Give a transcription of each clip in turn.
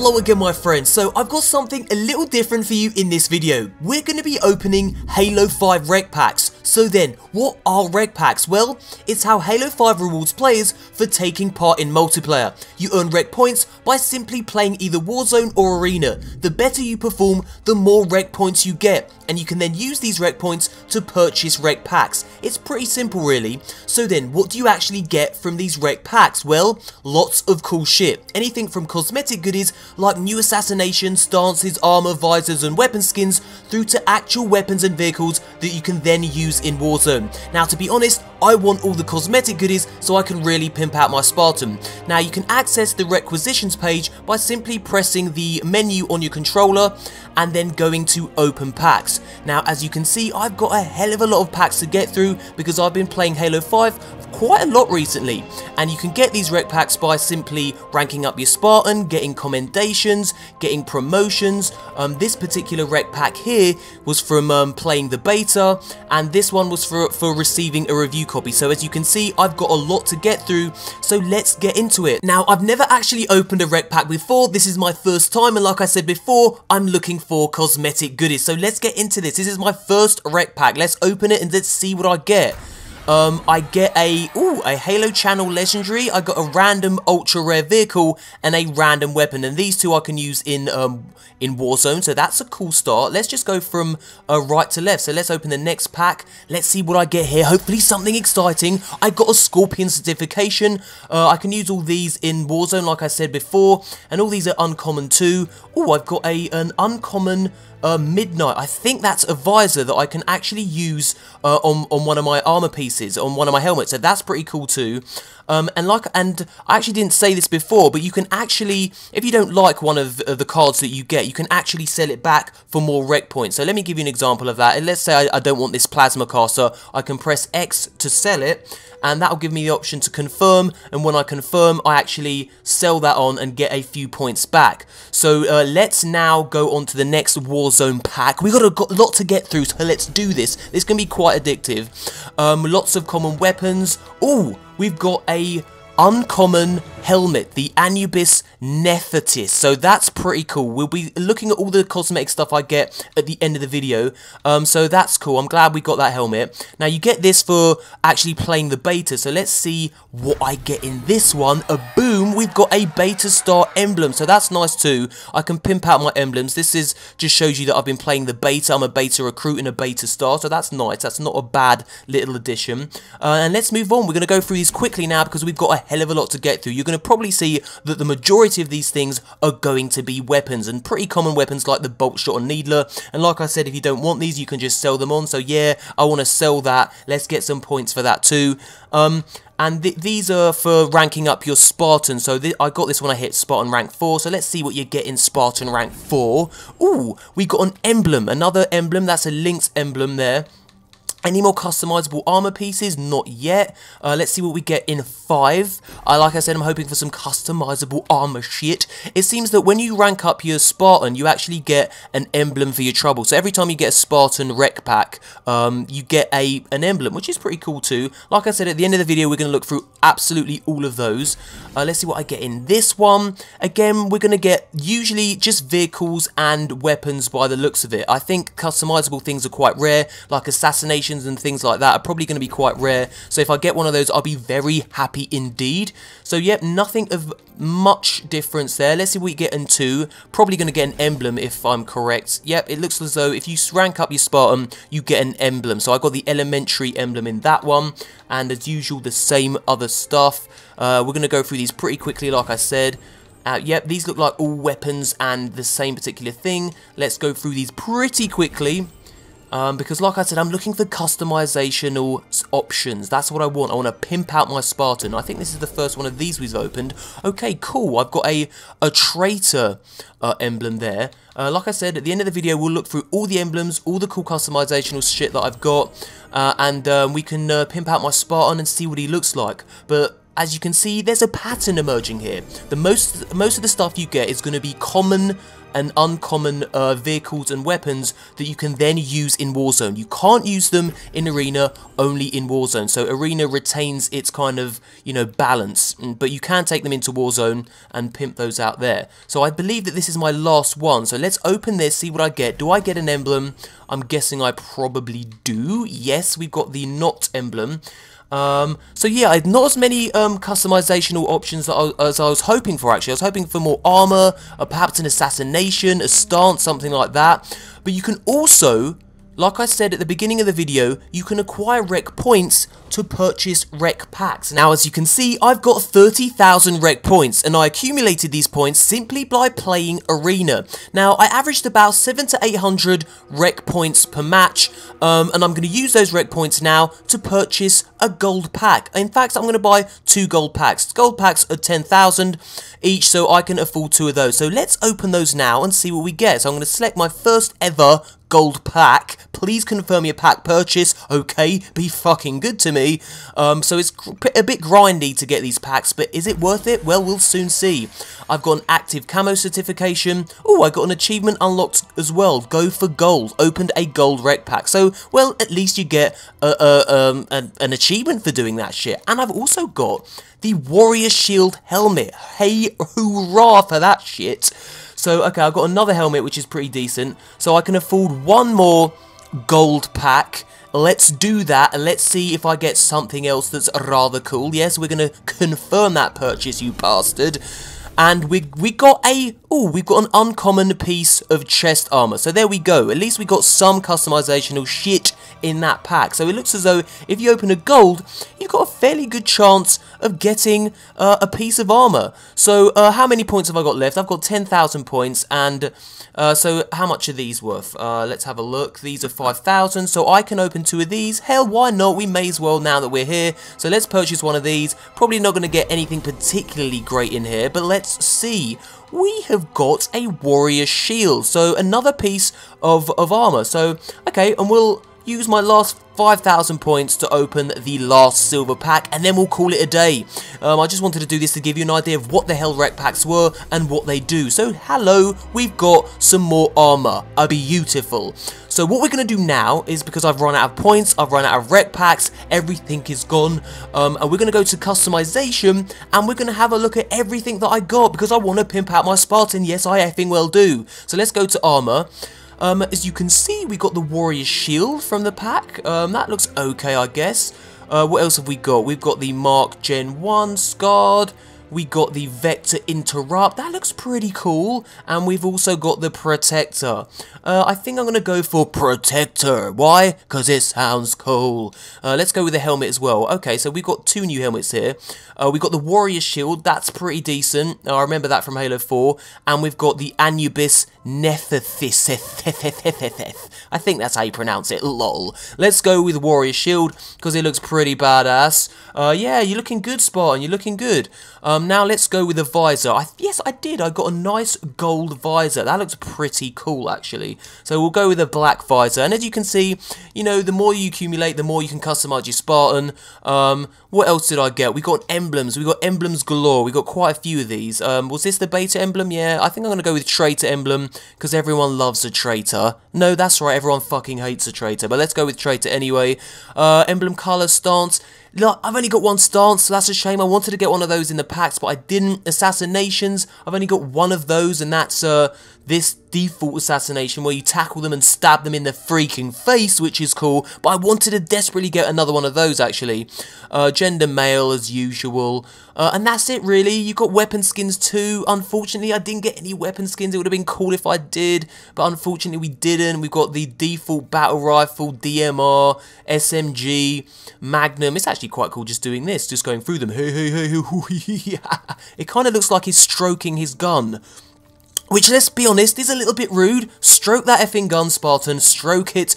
Hello again my friends, so I've got something a little different for you in this video. We're going to be opening Halo 5 REQ Packs. So then, what are REQ Packs? Well, it's how Halo 5 rewards players for taking part in multiplayer. You earn REQ points by simply playing either Warzone or Arena. The better you perform, the more REQ points you get, and you can then use these REQ points to purchase REQ Packs. It's pretty simple really. So then, what do you actually get from these REQ Packs? Well, lots of cool shit. Anything from cosmetic goodies like new assassinations, stances, armor, visors and weapon skins, through to actual weapons and vehicles that you can then use in Warzone. Now to be honest, I want all the cosmetic goodies so I can really pimp out my Spartan. Now you can access the requisitions page by simply pressing the menu on your controller and then going to open packs. Now as you can see, I've got a hell of a lot of packs to get through because I've been playing Halo 5 quite a lot recently, and you can get these REQ Packs by simply ranking up your Spartan, getting commendations, getting promotions. This particular REQ Pack here was from playing the beta, and this one was for receiving a review copy. So as you can see, I've got a lot to get through, so let's get into it. Now I've never actually opened a REQ Pack before, this is my first time, and like I said before, I'm looking for cosmetic goodies. So let's get into this. This is my first REQ Pack. Let's open it and let's see what I get. I get a Halo Channel Legendary, I got a random ultra rare vehicle and a random weapon, and these two I can use in Warzone, so that's a cool start. Let's just go from right to left, so let's open the next pack, let's see what I get here, hopefully something exciting. I got a Scorpion certification, I can use all these in Warzone like I said before, and all these are uncommon too. I've got an uncommon Midnight. I think that's a visor that I can actually use on one of my armor pieces, on one of my helmets, so that's pretty cool too. And I actually didn't say this before, but you can actually, if you don't like one of the cards that you get, you can actually sell it back for more REQ points. So let me give you an example of that. And let's say I don't want this plasma caster, I can press X to sell it, and that'll give me the option to confirm, and when I confirm, I actually sell that on and get a few points back. So let's now go on to the next Warzone pack. We've got a lot to get through, so let's do this. This can be quite addictive. Lots of common weapons. We've got a uncommon helmet, the Anubis Nefertis, so that's pretty cool. We'll be looking at all the cosmetic stuff I get at the end of the video, so that's cool. I'm glad we got that helmet. Now you get this for actually playing the beta, so let's see what I get in this one. Boom, we've got a beta star emblem, so that's nice too. I can pimp out my emblems. This is just shows you that I've been playing the beta. I'm a beta recruit and a beta star, so that's nice. That's not a bad little addition. And let's move on. We're going to go through these quickly now because we've got a hell of a lot to get through. You're going to probably see that the majority of these things are going to be weapons, and pretty common weapons like the bolt shot and needler. And like I said, if you don't want these, you can just sell them on. So yeah, I want to sell that. Let's get some points for that too. And these are for ranking up your Spartan. So I got this when I hit Spartan rank 4. So let's see what you get in Spartan rank 4. We got an emblem, another emblem. That's a linked emblem there. Any more customizable armor pieces? Not yet. Let's see what we get in 5. Like I said, I'm hoping for some customizable armor shit. It seems that when you rank up your Spartan, you actually get an emblem for your trouble. So every time you get a Spartan REQ Pack, you get an emblem, which is pretty cool too. Like I said, at the end of the video, we're going to look through absolutely all of those. Let's see what I get in this one. Again, we're going to get usually just vehicles and weapons by the looks of it. I think customizable things are quite rare, like assassinations and things like that are probably going to be quite rare, so if I get one of those, I'll be very happy indeed. So yep, nothing of much difference there. Let's see what we get in 2. Probably going to get an emblem if I'm correct. Yep, it looks as though if you rank up your Spartan, you get an emblem. So I got the elementary emblem in that one, and as usual, the same other stuff. We're going to go through these pretty quickly, like I said. Yep, these look like all weapons and the same particular thing. Let's go through these pretty quickly. Because like I said, I'm looking for customizational options. That's what I want. I want to pimp out my Spartan. I think this is the first one of these we've opened. Okay, cool. I've got a traitor emblem there. Like I said, at the end of the video, we'll look through all the emblems, all the cool customizational shit that I've got, and we can pimp out my Spartan and see what he looks like. But as you can see, there's a pattern emerging here. Most of the stuff you get is going to be common and uncommon vehicles and weapons that you can then use in Warzone. You can't use them in Arena, only in Warzone. So Arena retains its kind of, you know, balance, but you can take them into Warzone and pimp those out there. So I believe that this is my last one. So let's open this, see what I get. Do I get an emblem? I'm guessing I probably do. Yes, we've got the not emblem. So yeah, not as many customizational options as I was hoping for, actually. I was hoping for more armor, perhaps an assassination, a stance, something like that. But you can also, like I said at the beginning of the video, you can acquire REQ points to purchase REQ packs. Now, as you can see, I've got 30,000 REQ points, and I accumulated these points simply by playing Arena. Now, I averaged about 700 to 800 REQ points per match, and I'm going to use those REQ points now to purchase a gold pack. In fact, I'm going to buy 2 gold packs. Gold packs are 10,000 each, so I can afford 2 of those. So let's open those now and see what we get. So I'm going to select my first ever gold pack. Please confirm your pack purchase. Okay, be fucking good to me. So it's a bit grindy to get these packs, but is it worth it? Well, we'll soon see. I've got an active camo certification. Oh, I got an achievement unlocked as well. Go for gold. Opened a gold REQ pack. So, well, at least you get an achievement for doing that shit. And I've also got the Warrior Shield helmet. Hey, hoorah for that shit. So, okay, I've got another helmet, which is pretty decent. So I can afford 1 more gold pack. Let's do that, and let's see if I get something else that's rather cool. Yes, we're going to confirm that purchase, you bastard. And we got an uncommon piece of chest armor. So there we go. At least we got some customizational shit in that pack. So it looks as though if you open a gold, you've got a fairly good chance of getting a piece of armor. So how many points have I got left? I've got 10,000 points, and so how much are these worth? Let's have a look. These are 5,000, so I can open 2 of these. Hell, why not? We may as well now that we're here. So let's purchase 1 of these. Probably not going to get anything particularly great in here, but let's see. We have got a Warrior Shield, so another piece of armor. So, okay, and we'll use my last 5,000 points to open the last silver pack, and then we'll call it a day. I just wanted to do this to give you an idea of what the hell REQ packs were and what they do. So, hello, we've got some more armor. Beautiful. So what we're going to do now is, because I've run out of points, I've run out of REQ packs, everything is gone, and we're going to go to customization, and we're going to have a look at everything that I got, because I want to pimp out my Spartan. Yes, I effing well do. So let's go to armor. As you can see, we got the Warrior Shield from the pack. That looks okay, I guess. What else have we got? We've got the Mark Gen 1 Scarred. We got the Vector Interrupt. That looks pretty cool. And we've also got the Protector. I think I'm going to go for Protector. Why? Because it sounds cool. Let's go with the helmet as well. Okay, so we've got 2 new helmets here. We've got the Warrior Shield. That's pretty decent. I remember that from Halo 4. And we've got the Anubis Nephthys. I think that's how you pronounce it. Lol. Let's go with Warrior Shield, because it looks pretty badass. Yeah, you're looking good, Spartan. You're looking good. Now let's go with the visor. Yes, I did. I got a nice gold visor. That looks pretty cool, actually. So we'll go with a black visor. And as you can see, you know, the more you accumulate, the more you can customize your Spartan. What else did I get? We got emblems. We got emblems galore. We got quite a few of these. Was this the beta emblem? Yeah, I think I'm going to go with traitor emblem, because everyone loves a traitor. No, that's right. Everyone fucking hates a traitor. But let's go with traitor anyway. Emblem color stance. Look, I've only got 1 stance, so that's a shame. I wanted to get one of those in the packs, but I didn't. Assassinations, I've only got 1 of those, and that's this default assassination where you tackle them and stab them in the freaking face, which is cool. But I wanted to desperately get another one of those, actually. Gender male, as usual. And that's it, really. You got weapon skins too. Unfortunately, I didn't get any weapon skins. It would have been cool if I did, but unfortunately we didn't. We've got the default battle rifle, DMR, SMG, Magnum. It's actually quite cool just doing this, just going through them. Hey, hey, hey, hey. It kind of looks like he's stroking his gun. Which, let's be honest, is a little bit rude. Stroke that effing gun, Spartan. Stroke it,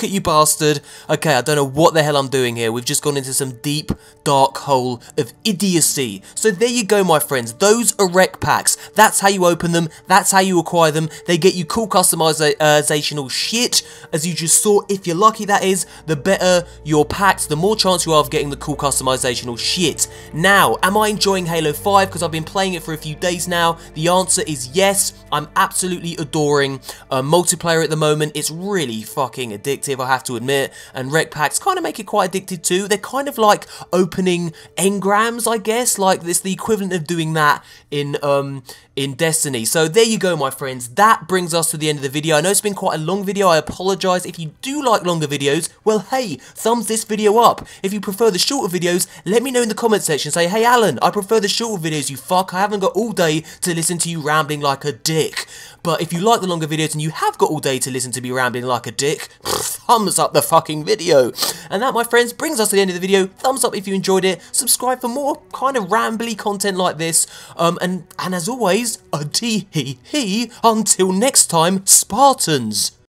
you bastard. Okay, I don't know what the hell I'm doing here. We've just gone into some deep, dark hole of idiocy. So there you go, my friends. Those are REQ packs. That's how you open them. That's how you acquire them. They get you cool customizational shit. As you just saw, if you're lucky, that is, the better your packs, the more chance you are of getting the cool customizational shit. Now, am I enjoying Halo 5 because I've been playing it for a few days now? The answer is yes. packs. I'm absolutely adoring multiplayer at the moment. It's really fucking addictive, I have to admit, and REQ packs kind of make it quite addictive too. They're kind of like opening engrams, I guess, like it's the equivalent of doing that in Destiny. So there you go, my friends. That brings us to the end of the video. I know it's been quite a long video. I apologise. If you do like longer videos, well, hey, thumbs this video up. If you prefer the shorter videos, let me know in the comment section. Say, hey, Alan, I prefer the shorter videos, you fuck. I haven't got all day to listen to you rambling like a dick. But if you like the longer videos and you have got all day to listen to me rambling like a dick, thumbs up the fucking video. And that, my friends, brings us to the end of the video. Thumbs up if you enjoyed it. Subscribe for more kind of rambly content like this. And as always, until next time, Spartans.